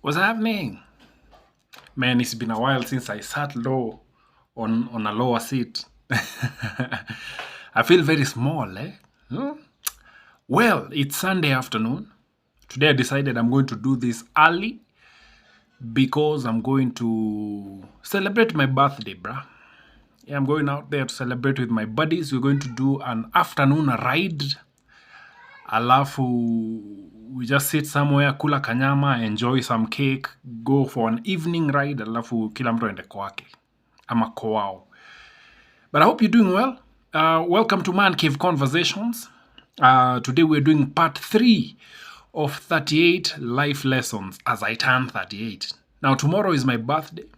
What's happening? Man, it's been a while since I sat low on a lower seat. I feel very small, eh? Hmm? Well, it's Sunday afternoon. Today I decided I'm going to do this early because I'm going to celebrate my birthday, bruh. Yeah, I'm going out there to celebrate with my buddies. We're going to do an afternoon ride. Alafu we just sit somewhere, kula kanyama, enjoy some cake, go for an evening ride, alafu kila mtu aende kwake ama kwao. But I hope you're doing well. Welcome to Man Cave Conversations. Today we're doing part 3 of 38 life lessons as I turn 38. Now tomorrow is my birthday.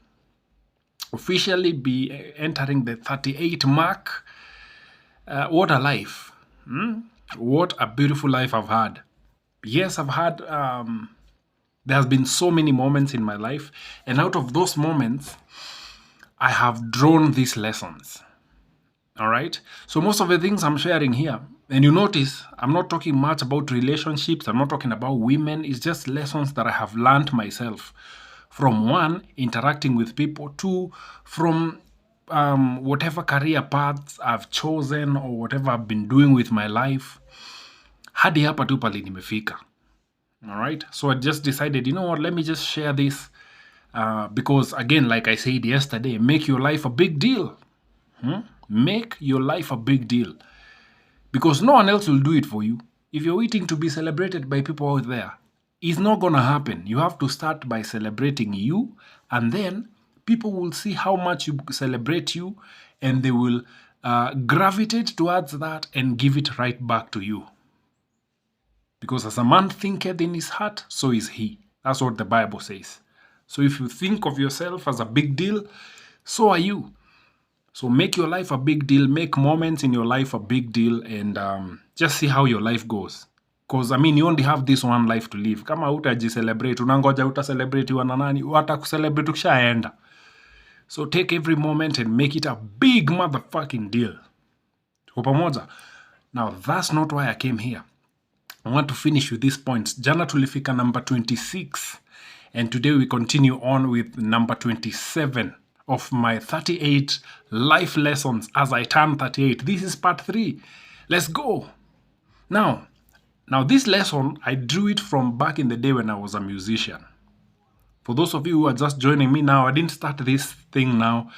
Officially be entering the 38 mark. What a life. What a beautiful life I've had. Yes, I've had, there has been so many moments in my life. And out of those moments, I have drawn these lessons. All right. So most of the things I'm sharing here, and you notice I'm not talking much about relationships. I'm not talking about women. It's just lessons that I have learned myself from one, interacting with people, two, from whatever career paths I've chosen or whatever I've been doing with my life. Hadi hapa tu pali nimefika. All right. So I just decided, you know what, let me just share this because, again, like I said yesterday, make your life a big deal. Make your life a big deal because no one else will do it for you. If you're waiting to be celebrated by people out there, it's not going to happen. You have to start by celebrating you, and then people will see how much you celebrate you, and they will gravitate towards that and give it right back to you. Because as a man thinketh in his heart, so is he. That's what the Bible says. So if you think of yourself as a big deal, so are you. So make your life a big deal, make moments in your life a big deal, and just see how your life goes. Because, I mean, you only have this one life to live. Kama utajicelebrate, unangoja utacelebrate na nani, watakucelebrate ukishaenda. So take every moment and make it a big motherfucking deal. Tuko pamoja? Now, that's not why I came here. I want to finish with these points. Jana tulifika number 26, and today we continue on with number 27 of my 38 life lessons as I turn 38. This is part 3. Let's go. Now this lesson, I drew it from back in the day when I was a musician. For those of you who are just joining me now, I didn't start this thing now.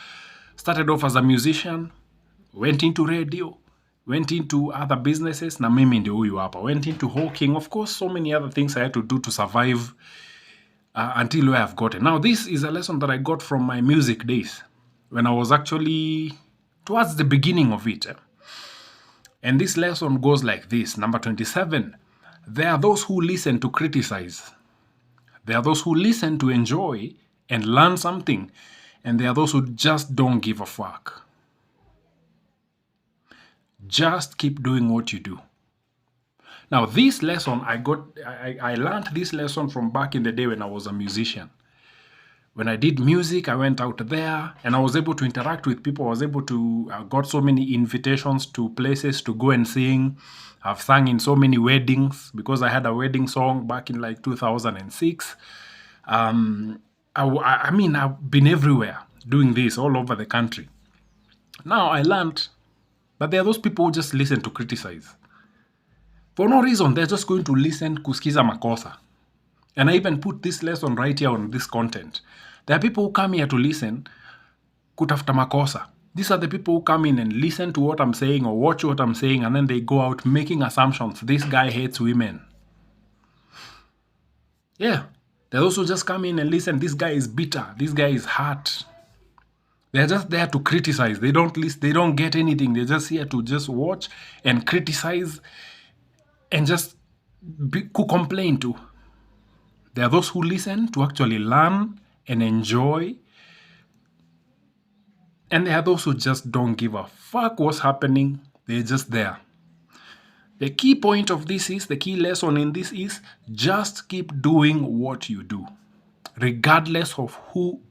Started off as a musician, went into radio, went into other businesses, na mimi ndio huyu hapa. Went into hawking, of course, so many other things I had to do to survive until where I've gotten. Now, this is a lesson that I got from my music days, when I was actually towards the beginning of it. And this lesson goes like this. Number 27, there are those who listen to criticize. There are those who listen to enjoy and learn something. And there are those who just don't give a fuck. Just keep doing what you do. Now, this lesson, I learned this lesson from back in the day when I was a musician. When I did music, I went out there and I was able to interact with people. I was able to, got so many invitations to places to go and sing. I've sung in so many weddings because I had a wedding song back in like 2006. I mean, I've been everywhere doing this all over the country. Now I learned that there are those people who just listen to criticize. For no reason, they're just going to listen kusikiza makosa. And I even put this lesson right here on this content. There are people who come here to listen kutafuta makosa. These are the people who come in and listen to what I'm saying or watch what I'm saying, and then they go out making assumptions. This guy hates women. Yeah. There are those who just come in and listen. This guy is bitter. This guy is hurt. They're just there to criticize. They don't listen. They don't get anything. They're just here to just watch and criticize and just complain too. There are those who listen to actually learn and enjoy. And there are those who just don't give a fuck what's happening. They're just there. The key point of this is, the key lesson in this is, just keep doing what you do, regardless of who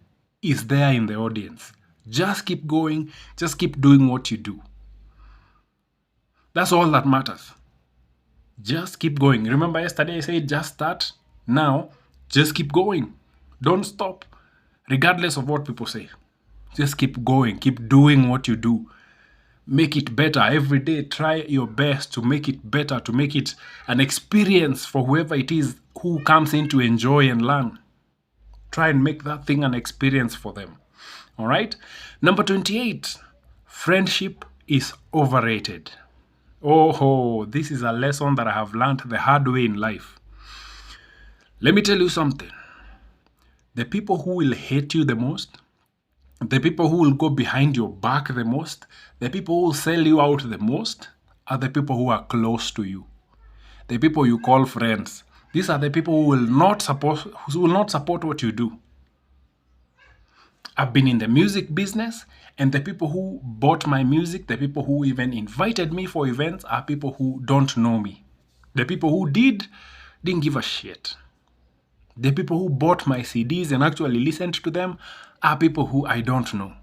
is there in the audience. Just keep going. Just keep doing what you do. That's all that matters. Just keep going. Remember yesterday I said just start. Now, just keep going. Don't stop, regardless of what people say. Just keep going, keep doing what you do. Make it better every day. Try your best to make it better, to make it an experience for whoever it is who comes in to enjoy and learn. Try and make that thing an experience for them. All right? Number 28, friendship is overrated. Oh, this is a lesson that I have learned the hard way in life. Let me tell you something. The people who will hate you the most, the people who will go behind your back the most, the people who will sell you out the most, are the people who are close to you. The people you call friends. These are the people who will not support what you do. I've been in the music business, and the people who bought my music, the people who even invited me for events, are people who don't know me. The people who didn't give a shit. The people who bought my CDs and actually listened to them are people who I don't know.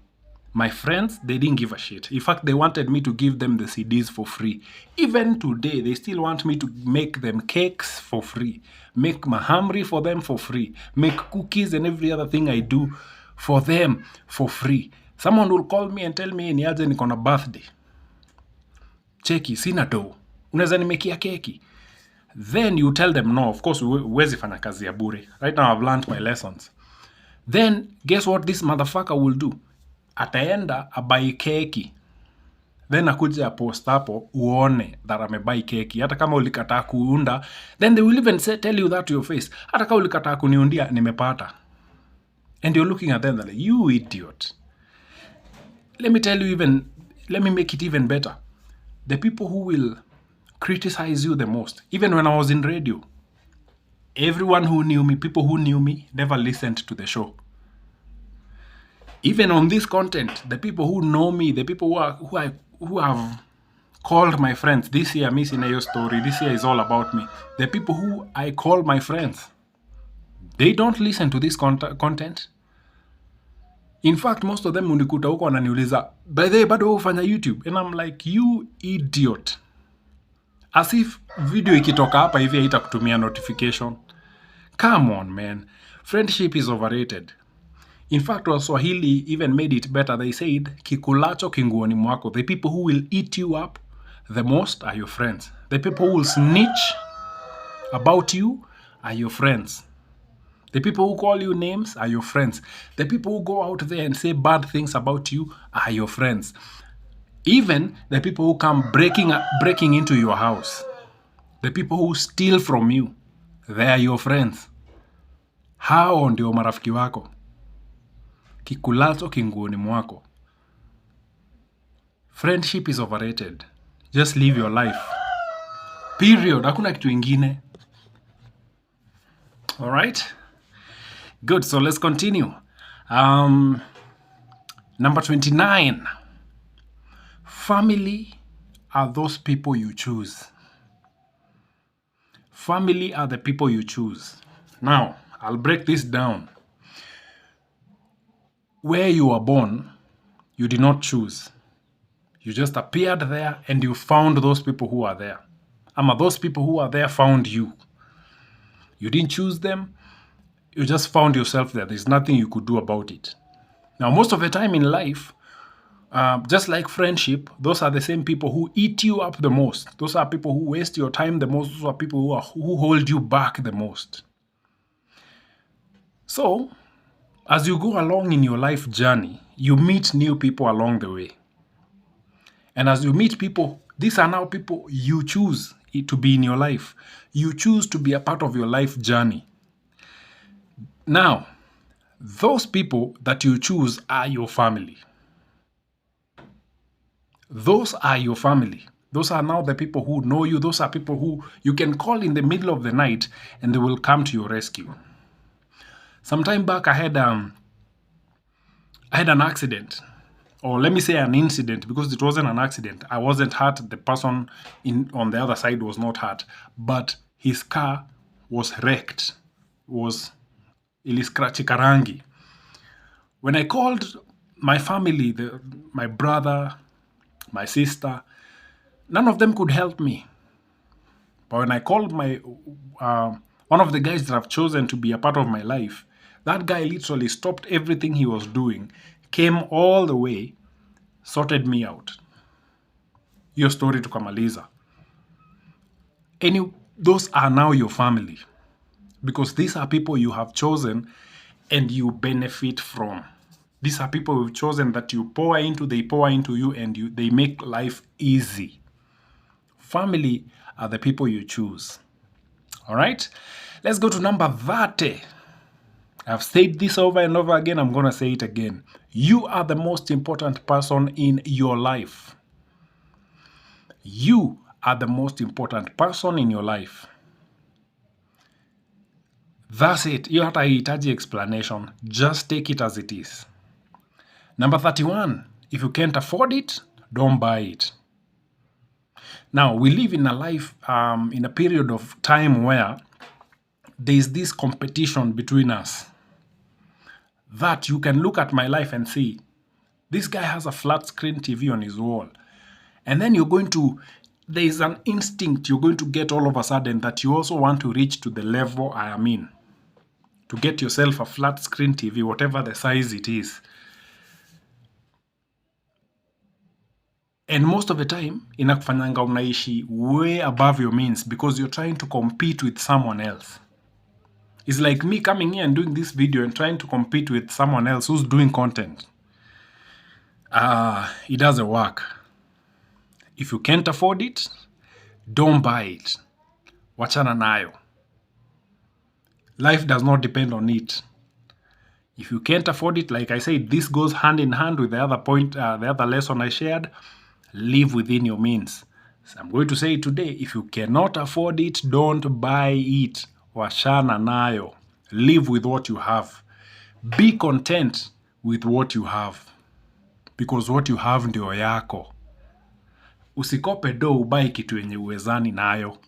My friends, they didn't give a shit. In fact, they wanted me to give them the CDs for free. Even today, they still want me to make them cakes for free, make mahamri for them for free, make cookies and every other thing I do for them for free. Someone will call me and tell me niaje niko na birthday. Cheki, sina do. Unaweza nimekia keki. Then you tell them no, of course huwezi fanya kazi ya bure. Right now I've learned my lessons. Then guess what this motherfucker will do? Ataenda abai keki. Then akuja post hapo uone that amebai keki. Hata kama ulikataa kuunda, then they will even tell you that to your face. Hata kama ulikataa kuniundia nimepata. And you're looking at them like, you idiot. Let me make it even better. The people who will criticize you the most, even when I was in radio, everyone who knew me, people who knew me, never listened to the show. Even on this content, the people who know me, the people who have called my friends, this year Miss Inayo story, this year is all about me. The people who I call my friends, they don't listen to this content. In fact, most of them unikuta huko wananiuliza, by the way, bado ufanya YouTube? And I'm like, you idiot. As if video ikitoka hapa hivi haitakutumia notification. Come on, man. Friendship is overrated. In fact, Waswahili even made it better. They said, kikulacho kinguoni mwako. The people who will eat you up the most are your friends. The people who will snitch about you are your friends. The people who call you names are your friends. The people who go out there and say bad things about you are your friends. Even the people who come breaking into your house, the people who steal from you, they are your friends. Hao ndio marafiki wako. Kikulacho kinguoni mwako. Friendship is overrated. Just live your life. Period. Hakuna kitu ingine. All right? Good. So let's continue. Number 29. Family are those people you choose. Family are the people you choose. Now, I'll break this down. Where you were born, you did not choose. You just appeared there and you found those people who are there. Those people who are there found you. You didn't choose them. You just found yourself there. There's nothing you could do about it. Now, most of the time in life, just like friendship, those are the same people who eat you up the most. Those are people who waste your time the most. Those are people who hold you back the most. So, as you go along in your life journey, you meet new people along the way. And as you meet people, these are now people you choose to be in your life. You choose to be a part of your life journey. Now, those people that you choose are your family. Those are your family. Those are now the people who know you. Those are people who you can call in the middle of the night and they will come to your rescue. Some time back, I had an accident. Or let me say an incident, because it wasn't an accident. I wasn't hurt. The person on the other side was not hurt. But his car was wrecked. Iliscratchika rangi. When I called my family, my brother, my sister, none of them could help me. But when I called one of the guys that I've chosen to be a part of my life, That guy literally stopped everything he was doing, came all the way, sorted me out. Your story tukamaliza. Those are now your family, because these are people you have chosen and you benefit from. These are people you've chosen that you pour into, they pour into you, and they make life easy. Family are the people you choose. All right? Let's go to number 30. I've said this over and over again. I'm going to say it again. You are the most important person in your life. You are the most important person in your life. That's it. You hata hitaji explanation. Just take it as it is. Number 31. If you can't afford it, don't buy it. Now, we live in a life, in a period of time where there is this competition between us. That you can look at my life and see, this guy has a flat screen TV on his wall. And then there is an instinct you're going to get all of a sudden that you also want to reach to the level I am in. To get yourself a flat screen TV, whatever the size it is. And most of the time, inakufanyanga unaishi way above your means because you're trying to compete with someone else. It's like me coming here and doing this video and trying to compete with someone else who's doing content. It doesn't work. If you can't afford it, don't buy it. Wachana nayo. Life does not depend on it. If you can't afford it, like I said, this goes hand in hand with the other point, the other lesson I shared. Live within your means. So I'm going to say it today. If you cannot afford it, don't buy it. Wachana nayo. Live with what you have. Be content with what you have. Because what you have ndio yako. Usikope do ubai kitu yenye uwezani nayo.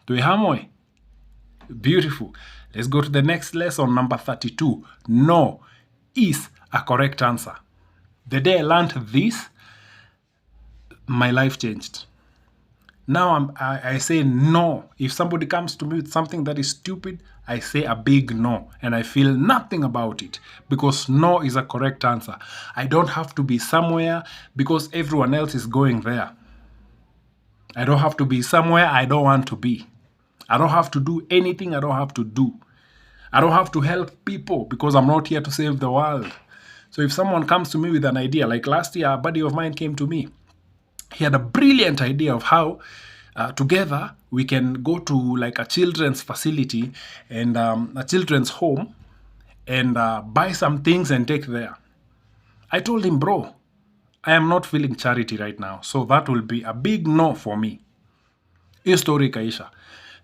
Tuihamwe. Beautiful. Let's go to the next lesson, number 32. No is a correct answer. The day I learned this, my life changed. Now I say no. If somebody comes to me with something that is stupid, I say a big no. And I feel nothing about it. Because no is a correct answer. I don't have to be somewhere because everyone else is going there. I don't have to be somewhere I don't want to be. I don't have to do anything I don't have to do. I don't have to help people because I'm not here to save the world. So if someone comes to me with an idea, like last year, a buddy of mine came to me. He had a brilliant idea of how together we can go to like a children's facility and a children's home and buy some things and take there. I told him, bro, I am not feeling charity right now. So that will be a big no for me. History kaisha.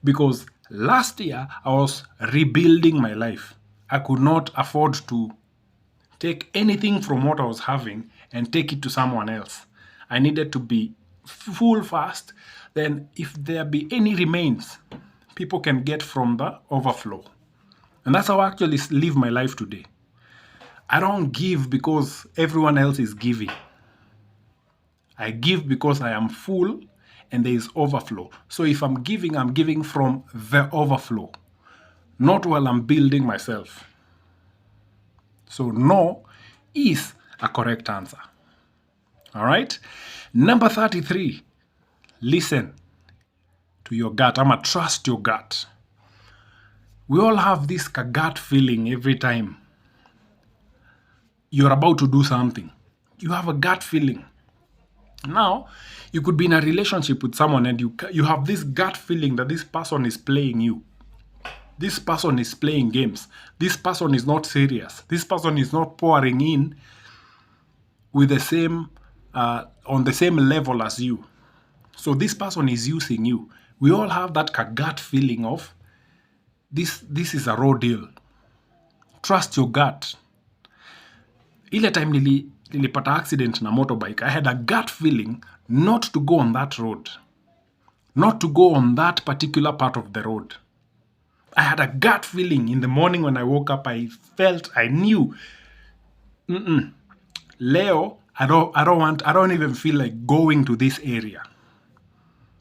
Because last year I was rebuilding my life. I could not afford to take anything from what I was having and take it to someone else. I needed to be full fast. Then if there be any remains, people can get from the overflow. And that's how I actually live my life today. I don't give because everyone else is giving. I give because I am full and there is overflow. So if I'm giving from the overflow, not while I'm building myself. So no is a correct answer. All right? Number 33, listen to your gut. Trust your gut. We all have this gut feeling every time you're about to do something. You have a gut feeling. Now, you could be in a relationship with someone and you have this gut feeling that this person is playing you. This person is playing games. This person is not serious. This person is not pouring in with the same on the same level as you. So this person is using you. We all have that gut feeling of this is a raw deal. Trust your gut. Ile time nilipata accident na motorbike, I had a gut feeling not to go on that road. Not to go on that particular part of the road. I had a gut feeling in the morning when I woke up. I knew, Leo, I don't even feel like going to this area.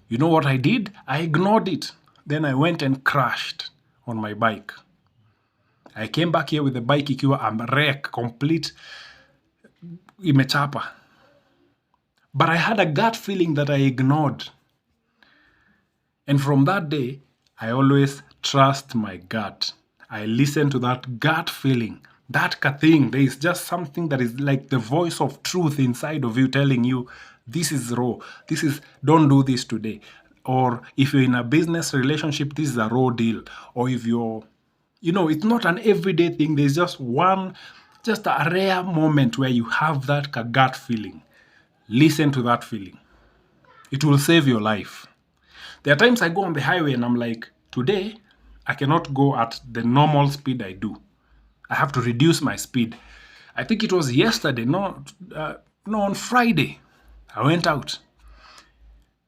You know what I did? I ignored it. Then I went and crashed on my bike. I came back here with the bike ikiwa I'm wreck, complete, imechapa. But I had a gut feeling that I ignored. And from that day, I always trust my gut. I listen to that gut feeling. That thing, there is just something that is like the voice of truth inside of you telling you, this is raw. Don't do this today. Or if you're in a business relationship, this is a raw deal. Or if you're, it's not an everyday thing. There's just a rare moment where you have that gut feeling. Listen to that feeling. It will save your life. There are times I go on the highway and I'm like, today, I cannot go at the normal speed I do. I have to reduce my speed. I think it was yesterday, on Friday, I went out.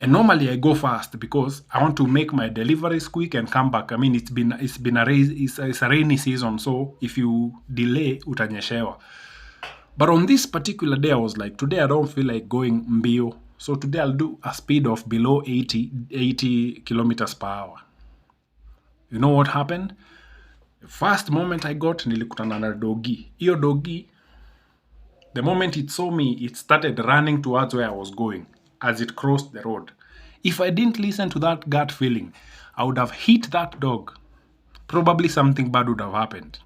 And normally I go fast because I want to make my deliveries quick and come back. I mean, it's a rainy season, so if you delay, utanyeshewa. But on this particular day, I was like, today I don't feel like going mbio. So today I'll do a speed of below 80 kilometers per hour. You know what happened? The first moment I got, nilikutana na doggy. Iyo doggy, the moment it saw me, it started running towards where I was going as it crossed the road. If I didn't listen to that gut feeling, I would have hit that dog. Probably something bad would have happened.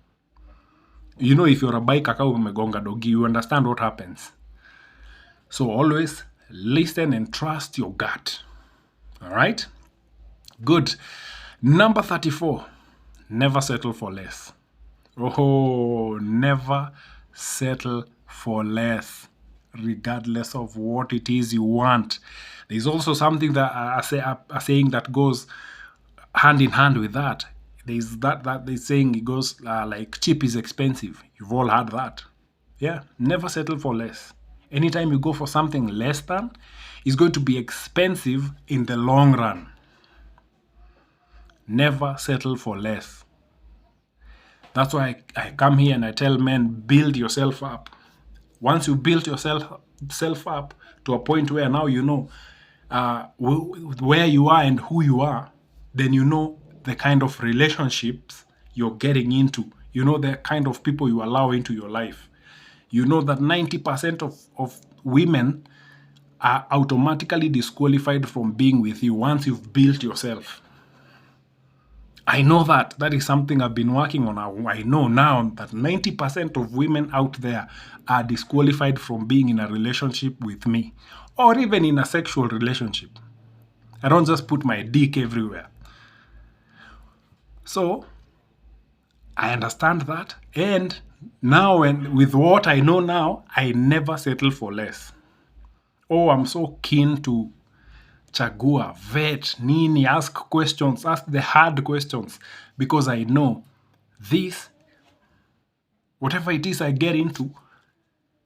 If you're a biker kama umegonga doggy, you understand what happens. So always listen and trust your gut. All right? Good. Number 34, never settle for less. Oh, never settle for less, regardless of what it is you want. There's also something that a saying that goes hand in hand with that. There's that saying it goes like cheap is expensive. You've all heard that. Yeah, never settle for less. Anytime you go for something less than, it's going to be expensive in the long run. Never settle for less. That's why I come here and I tell men, build yourself up. Once you build yourself up to a point where now you know where you are and who you are, then you know the kind of relationships you're getting into. You know the kind of people you allow into your life. You know that 90% of women are automatically disqualified from being with you once you've built yourself. I know that. That is something I've been working on. I know now that 90% of women out there are disqualified from being in a relationship with me, or even in a sexual relationship. I don't just put my dick everywhere. So, I understand that. And now, with what I know now, I never settle for less. Oh, I'm so keen to chagua, vet, nini, ask questions, ask the hard questions, because I know this, whatever it is I get into,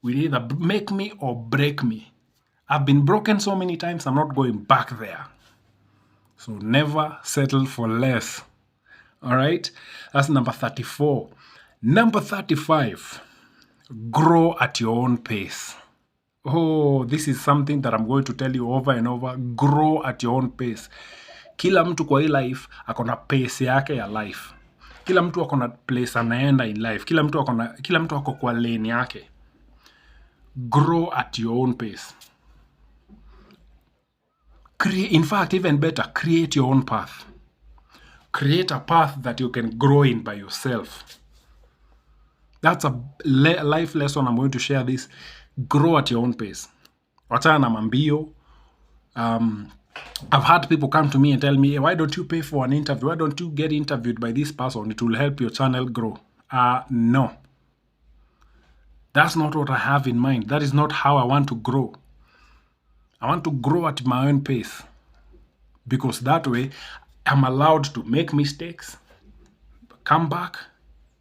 will either make me or break me. I've been broken so many times, I'm not going back there. So never settle for less. All right? That's number 34. Number 35, grow at your own pace. Oh, this is something that I'm going to tell you over and over. Grow at your own pace. Kila mtu kwa hii life akona pace yake ya life. Kila mtu akona place anaenda in life. Kila mtu ako kwa lane yake. Grow at your own pace. In fact, even better, create your own path. Create a path that you can grow in by yourself. That's a life lesson I'm going to share this. Grow at your own pace. Wachana na mambio. I've had people come to me and tell me, hey, why don't you pay for an interview? Why don't you get interviewed by this person? It will help your channel grow. No. That's not what I have in mind. That is not how I want to grow. I want to grow at my own pace. Because that way, I'm allowed to make mistakes, come back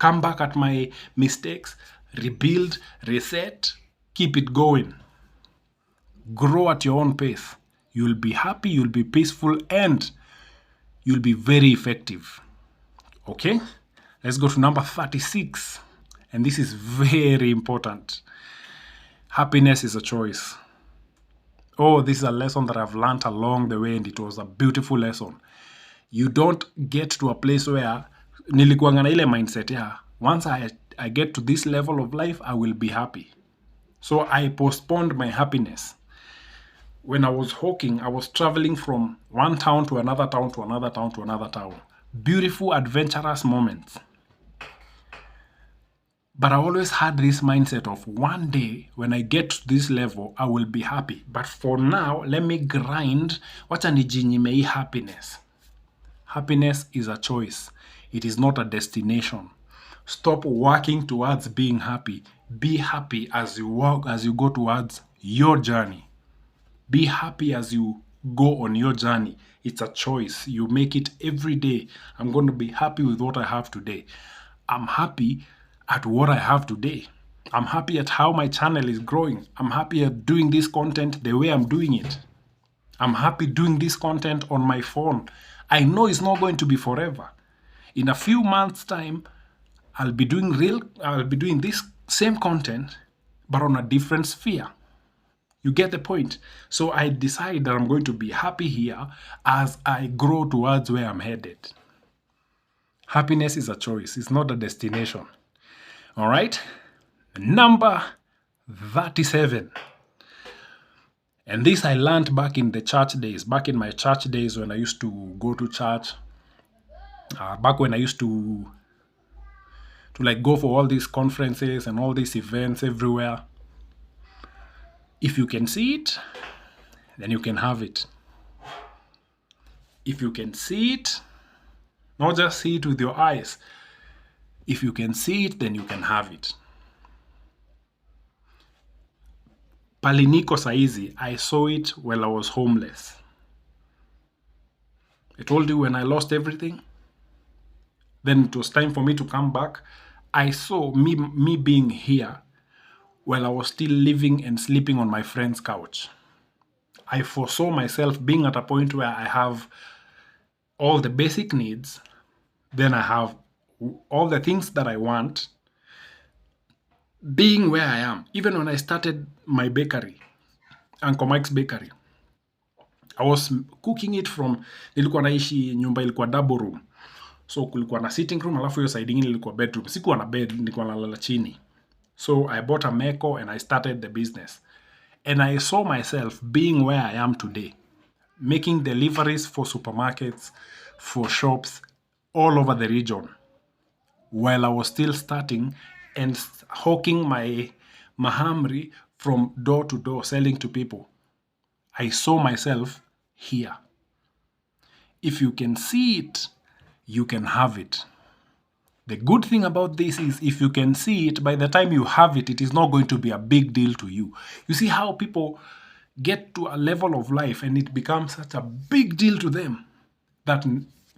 at my mistakes, rebuild, reset, keep it going. Grow at your own pace. You'll be happy, you'll be peaceful, and you'll be very effective. Okay? Let's go to number 36. And this is very important. Happiness is a choice. Oh, this is a lesson that I've learned along the way, and it was a beautiful lesson. You don't get to a place where nilikuanga na ile mindset ya Once I get to this level of life, I will be happy. So I postponed my happiness. When I was hawking, I was traveling from one town to another town to another town to another town. Beautiful, adventurous moments. But I always had this mindset of one day when I get to this level, I will be happy. But for now, let me grind. Wacha nijinyime hii happiness. Happiness is a choice. It is not a destination. Stop working towards being happy. Be happy as you walk, as you go towards your journey. Be happy as you go on your journey. It's a choice. You make it every day. I'm going to be happy with what I have today. I'm happy at what I have today. I'm happy at how my channel is growing. I'm happy at doing this content the way I'm doing it. I'm happy doing this content on my phone. I know it's not going to be forever. In a few months' time, I'll be doing this same content, but on a different sphere. You get the point? So I decide that I'm going to be happy here as I grow towards where I'm headed. Happiness is a choice. It's not a destination. All right? Number 37. And this I learned back in the church days, back in my church days when I used to go to church, back when I used to like go for all these conferences and all these events everywhere. If you can see it, then you can have it. If you can see it, not just see it with your eyes. If you can see it, then you can have it. Paliniko saizi, I saw it while I was homeless. I told you when I lost everything, then it was time for me to come back. I saw me being here while I was still living and sleeping on my friend's couch. I foresaw myself being at a point where I have all the basic needs, then I have all the things that I want, being where I am. Even when I started my bakery, Uncle Mike's Bakery, I was cooking it from, nilikuwa naishi nyumba ilikuwa double room. So kulikuwa na sitting room, alafu hiyo side ingine ilikuwa bedroom. Sikuwa na bed, nilikuwa nalala chini. So I bought a Meko and I started the business. And I saw myself being where I am today, making deliveries for supermarkets, for shops all over the region, while I was still starting and hawking my mahamri from door to door, selling to people. I saw myself here. If you can see it, you can have it. The good thing about this is if you can see it, by the time you have it, it is not going to be a big deal to you. You see how people get to a level of life and it becomes such a big deal to them that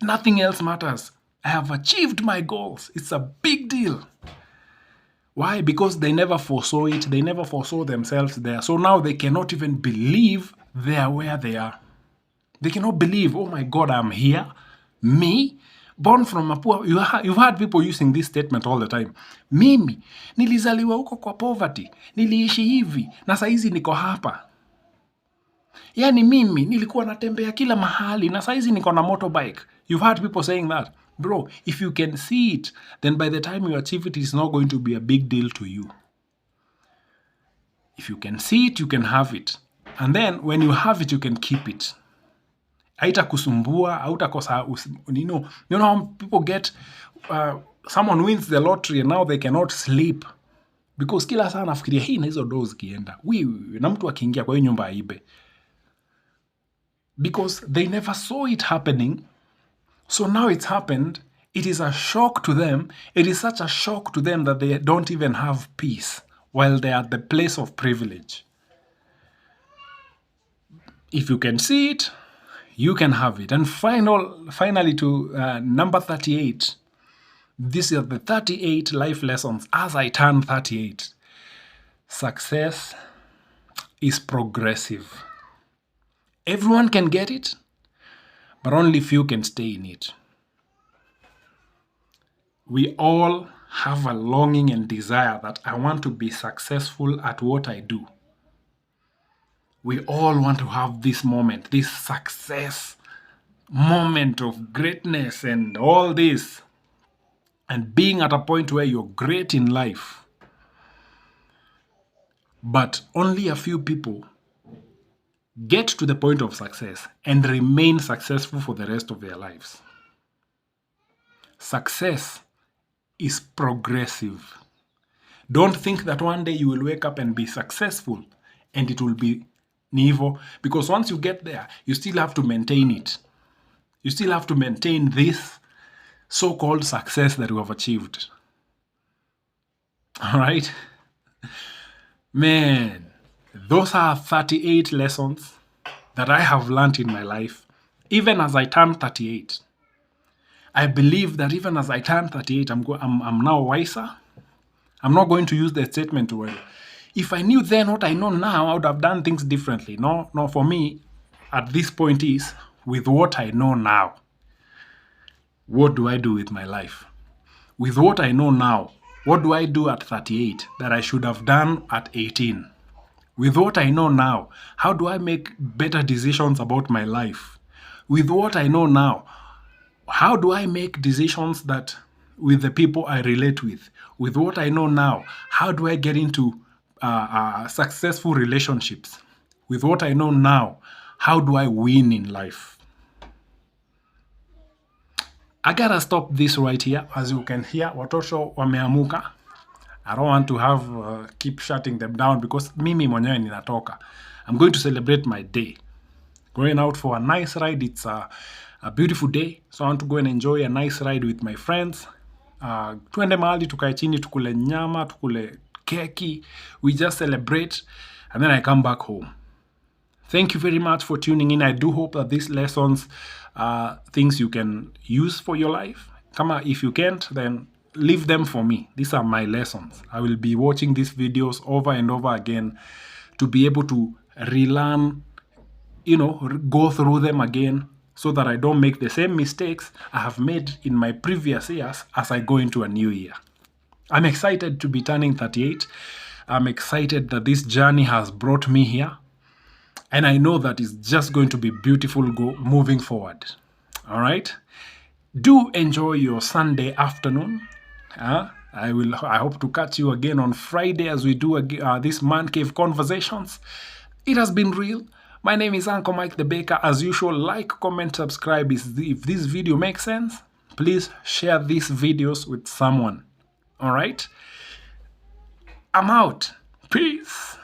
nothing else matters. I have achieved my goals. It's a big deal. Why? Because they never foresaw it. They never foresaw themselves there. So now they cannot even believe they are where they are. They cannot believe, oh my God, I'm here. Me? Born from a poor... You've had people using this statement all the time. Mimi, nilizaliwa huko kwa poverty. Niliishi hivi. Na saizi niko hapa. Yani mimi, nilikuwa natembea kila mahali. Na saizi niko na motorbike. You've had people saying that. Bro, if you can see it, then by the time you achieve it, it's not going to be a big deal to you. If you can see it, you can have it. And then when you have it, you can keep it. Haitakusumbua, hautakosa, you know how people get, someone wins the lottery and now they cannot sleep. Because kila saa nafikiria hii na hizo doors kienda. Na mtu akiingia kwa hiyo nyumba aibe. Because they never saw it happening. So now it's happened. It is a shock to them. It is such a shock to them that they don't even have peace while they are at the place of privilege. If you can see it, you can have it. And finally to number 38. These are the 38 life lessons as I turn 38. Success is progressive. Everyone can get it, but only few can stay in it. We all have a longing and desire that I want to be successful at what I do. We all want to have this moment, this success moment of greatness and all this. and being at a point where you're great in life, but only a few people get to the point of success and remain successful for the rest of their lives. Success is progressive. Don't think that one day you will wake up and be successful and it will be nivo, because once you get there, you still have to maintain it. You still have to maintain this so-called success that you have achieved. All right? Man, those are 38 lessons that I have learned in my life, even as I turn 38. I believe that even as I turn 38, I'm now wiser. I'm not going to use the statement, well, if I knew then what I know now, I would have done things differently. No, for me, at this point is, with what I know now, what do I do with my life? With what I know now, what do I do at 38 that I should have done at 18? With what I know now, how do I make better decisions about my life? With what I know now, how do I make decisions that with the people I relate with? With what I know now, how do I get into successful relationships? With what I know now, how do I win in life? I gotta stop this right here. As you can hear, watoto wameamuka. I don't want to have keep shutting them down because mimi mwenyewe ninatoka. I'm going to celebrate my day. Going out for a nice ride. It's a beautiful day. So I want to go and enjoy a nice ride with my friends. Tuende mahali tukae chini, tukule nyama, tukule keki. We just celebrate and then I come back home. Thank you very much for tuning in. I do hope that these lessons are things you can use for your life. If you can't, then leave them for me. These are my lessons. I will be watching these videos over and over again to be able to relearn, go through them again so that I don't make the same mistakes I have made in my previous years as I go into a new year. I'm excited to be turning 38. I'm excited that this journey has brought me here. And I know that it's just going to be beautiful moving forward. All right? Do enjoy your Sunday afternoon. I hope to catch you again on Friday as we do this Man Cave Conversations. It has been real. My name is Uncle Mike the Baker. As usual, like, comment, subscribe. If this video makes sense, please share these videos with someone. All right? I'm out. Peace.